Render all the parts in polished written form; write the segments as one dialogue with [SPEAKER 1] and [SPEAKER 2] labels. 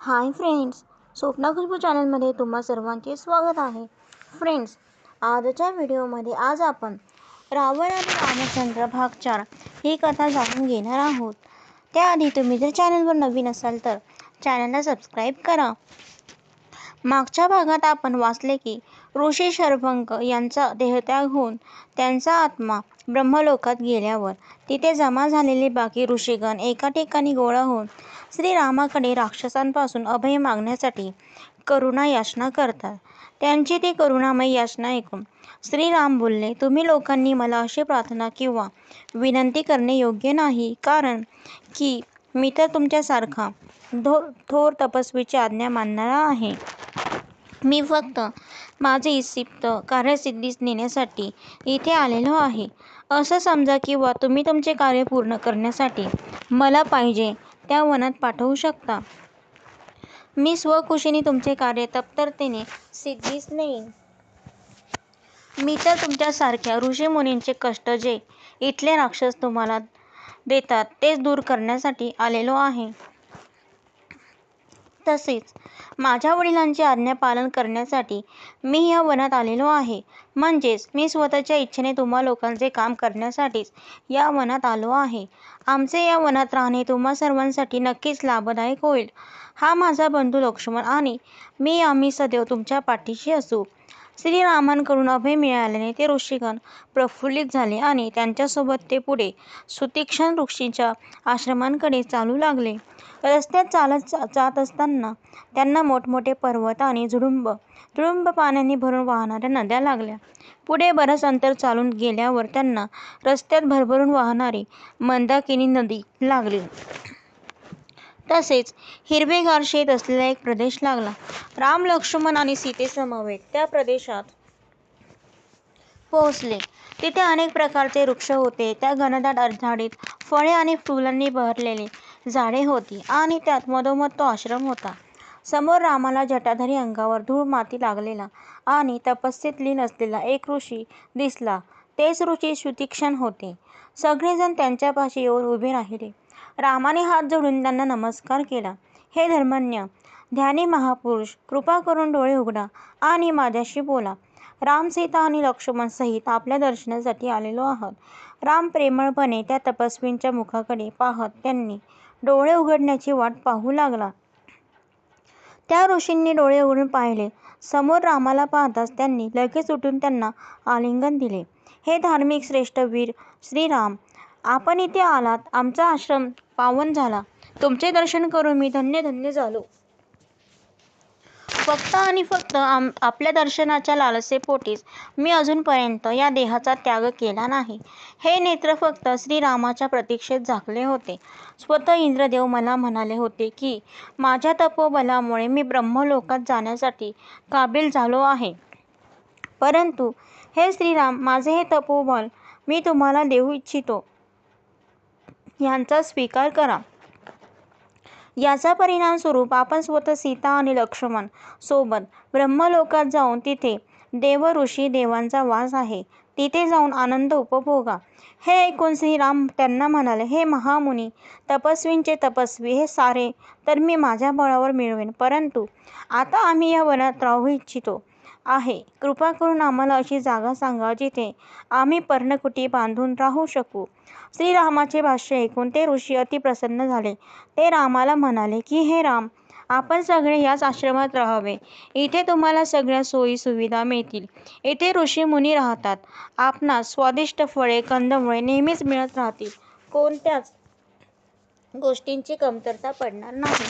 [SPEAKER 1] Hi friends, Swapna Khushboo चॅनलमध्ये तुम्हा सर्वांचे स्वागत आहे. फ्रेंड्स, आजच्या व्हिडिओमध्ये आज आपण रावण आणि रामचंद्र भाग 4 ही कथा जाणून घेणार आहोत. त्याआधी तुम्ही जर चॅनलवर नवीन असाल तर चॅनलला सबस्क्राईब करा. मागच्या भागात आपण वाचले की ऋषी शरभंग यांचा देहत्याग होऊन त्यांचा आत्मा ब्रह्मलोकात गेल्यावर तिथे जमा झालेले बाकी ऋषीगण एका ठिकाणी गोळा होऊन श्रीरामाकडे राक्षसांपासून अभय मागण्यासाठी करुणा याचना करतात. त्यांची ती करुणामयी याचना ऐकून श्रीराम बोलले, तुम्ही लोकांनी मला अशी प्रार्थना किंवा विनंती करणे योग्य नाही, कारण की मी तर तुमच्यासारखा थोर तपस्वीची आज्ञा मानणारा आहे. मी फक्त माझे इप्सित कार्यसिद्धीस नेण्यासाठी इथे आलेलो आहे असं समजा, किंवा तुम्ही तुमचे कार्य पूर्ण करण्यासाठी मला पाहिजे त्या वनात पाठवू शकता. मी स्वखुशीने तुमचे कार्य तत्परतेने सिद्धीस नेईन. मी तर तुमच्यासारख्या ऋषीमुनींचे कष्ट जे इथले राक्षस तुम्हाला देतात तेच दूर करण्यासाठी आलेलो आहे. तसेच माझ्या वडिलांची आज्ञा पालन करण्यासाठी मी या वनात आलेलो आहे. म्हणजेच मी स्वतःच्या इच्छेने तुम्हा लोकांचे काम करण्यासाठीच या वनात आलो आहे. आमचे या वनात राहणे तुम्हा सर्वांसाठी नक्कीच लाभदायक होईल. हा माझा बंधू लक्ष्मण आणि आम्ही सदैव तुमच्या पाठीशी असू. श्रीरामांकडून अभय मिळाल्याने ते ऋषीगण प्रफुल्लित झाले आणि त्यांच्यासोबत ते पुढे सुतीक्ष्ण ऋषींच्या आश्रमांकडे चालू लागले. रस्त्यात चालत जात असताना त्यांना मोठमोठे पर्वत आणि तुडुंब पाण्याने भरून वाहणाऱ्या नद्या लागल्या. पुढे बरंच अंतर चालून गेल्यावर त्यांना रस्त्यात भरभरून वाहणारी मंदाकिनी नदी लागली. तसेच हिरवेगार शेत असलेला एक प्रदेश लागला. राम, लक्ष्मण आणि सीतेसमवेत त्या प्रदेशात पोहोचले. तिथे अनेक प्रकारचे वृक्ष होते. त्या घनदाट झाडीत फळे आणि फुलांनी बहरलेली झाडे होती आणि त्यात मधोमध तो आश्रम होता. समोर रामाला जटाधारी, अंगावर धूळ माती लागलेला आणि तपस्येत लीन असलेला एक ऋषी दिसला. तेच ऋषी सुतीक्ष्ण होते. सगळेजण त्यांच्यापाशी येऊन उभे राहिले. रामाने हात जोडून त्यांना नमस्कार केला. हे धर्मज्ञ, ध्यानी महापुरुष, कृपा करून डोळे उघडा आणि माझ्याशी बोला. राम, सीता आणि लक्ष्मण सहित आपल्या दर्शनासाठी आलेलो आहोत. राम प्रेमळपणे त्या तपस्वींच्या मुखाकडे पाहत त्यांनी डोळे उघडण्याची वाट पाहू लागला. त्या ऋषींनी डोळे उघडून पाहिले. समोर रामाला पाहताच त्यांनी लगेच उठून त्यांना आलिंगन दिले. हे धार्मिक श्रेष्ठ वीर श्रीराम, आपण इथे आलात. आमचा आश्रम पावन झाला. तुमचे दर्शन करून मी धन्य धन्य झालो. फक्त आणि फक्त आपल्या दर्शनाच्या लालसेपोटीच मी अजूनपर्यंत या देहाचा त्याग केला नाही. हे नेत्र फक्त श्रीरामाच्या प्रतीक्षेत झाकले होते. स्वतः इंद्रदेव मला म्हणाले होते की माझ्या तपोबलामुळे मी ब्रह्मलोकात जाण्यासाठी काबिल झालो आहे. परंतु हे श्रीराम, माझे हे तपोबल मी तुम्हाला देऊ इच्छितो. यांचा स्वीकार करा. याचा परिणाम स्वरूप आपण स्वतः सीता आणि लक्ष्मण सोबत ब्रह्मलोकात जाऊन तिथे देव, ऋषी, देवांचा वास आहे. तिथे जाऊन आनंद उपभोगा. हे ऐकून श्रीराम त्यांना म्हणाले, हे महामुनी, तपस्वींचे तपस्वी, हे सारे तर मी माझ्या बळावर मिळवेन, परंतु आता आम्ही या वनात राहू इच्छितो आहे. कृपा करून आम्हाला अशी जागा सांगा जिथे आम्ही पर्णकुटी बांधून राहू शकू. श्रीरामाचे भाष्य ऐकून ते ऋषी अति प्रसन्न झाले. ते रामाला म्हणाले की हे राम, आपण सगळे याच आश्रमात राहावे. इथे तुम्हाला सगळ्या सोयी सुविधा मिळतील. इथे ऋषी मुनी राहतात. आपणास स्वादिष्ट फळे, कंदमुळे नेहमीच मिळत राहतील. कोणत्याच गोष्टींची कमतरता पडणार नाही.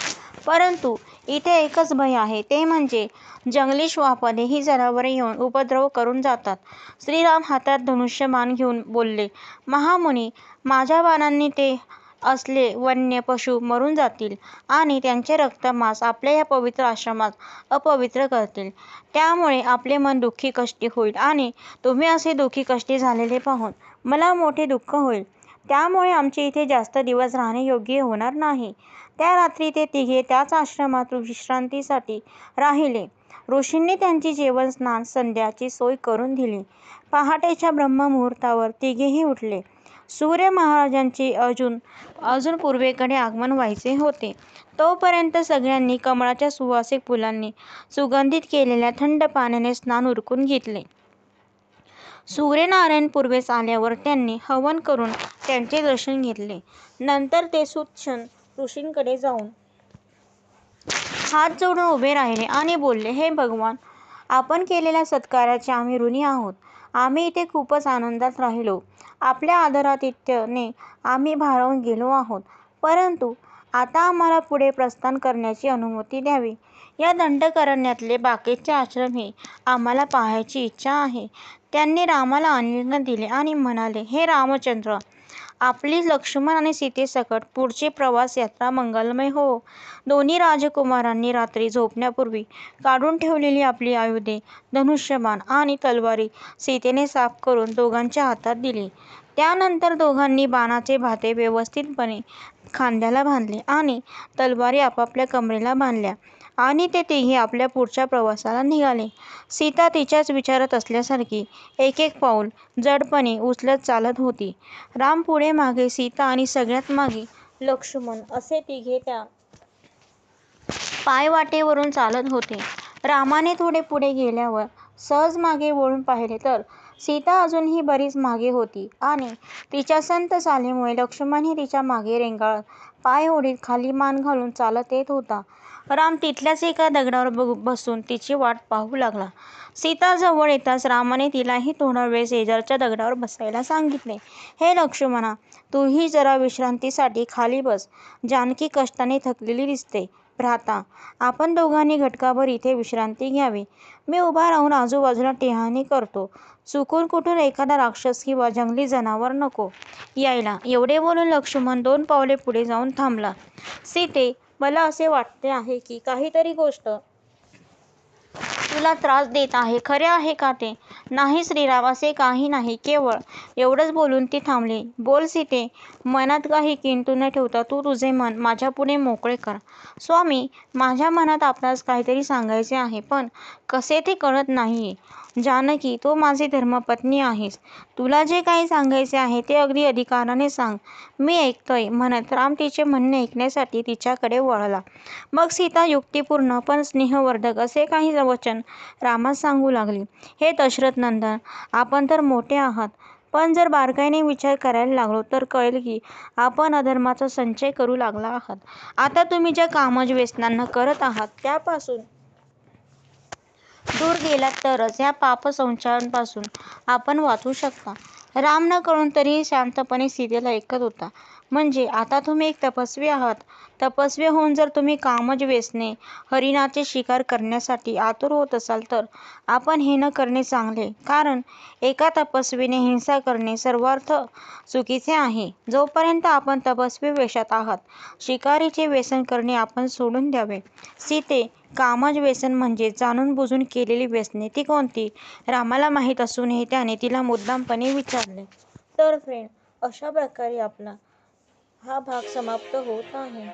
[SPEAKER 1] परंतु इथे एकच भय आहे, ते म्हणजे जंगली श्वापदे ही जनावरे येऊन उपद्रव करून जातात. श्रीराम हातात धनुष्यबाण घेऊन बोलले, महामुनी, माझ्या बाणांनी ते असले वन्य पशु मरून जातील आणि त्यांचे रक्त मांस आपल्या या पवित्र आश्रमात अपवित्र करतील. त्यामुळे आपले मन दुःखी कष्टी होईल आणि तुम्ही असे दुःखी कष्टी झालेले पाहून मला मोठे दुःख होईल. त्यामुळे आमचे इथे जास्त दिवस राहणे योग्य होणार नाही. त्या रात्री ते तिघे त्याच आश्रमात विश्रांतीसाठी राहिले. ऋषींनी त्यांची जेवण, स्नान, संध्याची सोय करून दिली. पहाटेच्या ब्रह्ममुहूर्तावर तिघेही उठले. सूर्य महाराजांचे अजून पूर्वेकडे आगमन व्हायचे होते. तोपर्यंत सगळ्यांनी कमळाच्या सुवासिक फुलांनी सुगंधित केलेल्या थंड पाण्याने स्नान उरकून घेतले. सूर्यनारायण पूर्वेस आल्यावर त्यांनी हवन करून त्यांचे दर्शन घेतले. नंतर ते सुदर्शन ऋषींकडे जाऊन हात जोडून उभे राहिले आणि बोलले, हे भगवान, आपण केलेल्या सत्कार्याचे आम्ही ऋणी आहोत. आम्ही इथे खूपच आनंदात राहिलो. आपल्या आदरातिथ्याने आम्ही भारावून गेलो आहोत. परंतु आता आम्हाला पुढे प्रस्थान करण्याची अनुमती द्यावी. या दंडकारण्यातले बाकीचे आश्रमही आम्हाला पाहायची इच्छा आहे. त्यांनी रामाला आलिंगन दिले आणि म्हणाले, हे रामचंद्र, आपली लक्ष्मण आणि सीतेसकट पुढची प्रवास यात्रा मंगलमय हो. दोन्ही राजकुमारांनी रात्री झोपण्यापूर्वी काढून ठेवलेली आपली आयुधे, धनुष्यबाण आणि तलवारी सीतेने साफ करून दोघांच्या हातात दिली. त्यानंतर दोघांनी बाणाचे भाते व्यवस्थितपणे खांद्याला बांधले आणि तलवारी आपापल्या कमरेला बांधल्या आणि ते तिघे आपल्या पुढच्या प्रवासाला निघाले. सीता तिच्याच विचारात असल्यासारखी एक एक पाऊल जडपणे उचलत चालत होती. राम पुढे मागे, सीता आणि सगळ्यात मागे लक्ष्मण असे तिघे त्या पायवाटेवरून चालत होते. रामाने थोडे पुढे गेल्यावर सहज मागे वळून पाहिले तर सीता अजूनही बरीच मागे होती आणि तिच्या संथ चालीमुळे लक्ष्मणही तिच्या मागे रेंगाळत पाय ओढीत खाली मान घालून चालत येत होता. राम तिथल्याच एका दगडावर बसून तिची वाट पाहू लागला. सीता जवळ येताच रामाने तिलाही थोडा वेळ शेजारच्या दगडावर बसायला सांगितले. हे लक्ष्मणा, तूही जरा विश्रांतीसाठी खाली बस. जानकी कष्टाने थकलेली दिसते. भ्राता, आपण दोघांनी घटकाभर इथे विश्रांती घ्यावी. मी उभा राहून आजूबाजूला टेहळणी करतो. चुकून कुठून एखादा राक्षस किंवा जंगली जनावर नको यायला. एवढे बोलून लक्ष्मण 2 पावले पुढे जाऊन थांबला. सीते, मला असे वाटते आहे की काहीतरी गोष्ट तुला त्रास देत आहे. खरे आहे का ते? नाही श्रीराम, असे काही नाही. केवळ एवढंच बोलून ती थांबली. बोल सीते, मनात काही किंतु न ठेवता तू तुझे मन माझ्यापुढे मोकळे कर. स्वामी, माझ्या मनात आपणास काहीतरी सांगायचे आहे, पण कसे ते कळत नाहीये. जानकी, तू माझी धर्मपत्नी आहेस. तुला जे काही सांगायचे आहे ते अगदी अधिकाराने सांग. मी ऐकतोय, म्हणत राम तिचे म्हणणे ऐकण्यासाठी तिच्याकडे वळला. मग सीता युक्तिपूर्ण पण स्नेहवर्धक असे काही वचन रामास सांगू लागली. हे दशरथ नंदन, आपण तर मोठे आहात, पण जर बारकाईने विचार करायला लागलो तर कळेल की आपण अधर्माचा संचय करू लागला आहात. आता तुम्ही ज्या कामज व्यसनांना करत आहात त्यापासून दूर गेलात तरच या पापसंचयापासून आपण वाचू शकता. राम न कळून तरीही शांतपणे सीतेला ऐकत होता. म्हणजे आता तुम्ही एक तपस्वी आहात. तपस्वी होऊन जर तुम्ही कामज व्यसने, हरिणाचे शिकार करण्यासाठी आतुर होत असाल तर आपण हे न करणे चांगले. कारण एका तपस्वीने हिंसा करणे सर्वार्थ चुकीचे आहे. जोपर्यंत आपण तपस्वी वेशात आहात, शिकारीचे व्यसन करणे आपण सोडून द्यावे. सीते, कामज व्यसन म्हणजे जाणून बुजून केलेली व्यसने. ती कोणती? रामाला माहीत असूनही त्याने तिला मुद्दामपणे विचारले. तर फ्रेंड, अशा प्रकारे आपला हा भाग समाप्त होत आहे.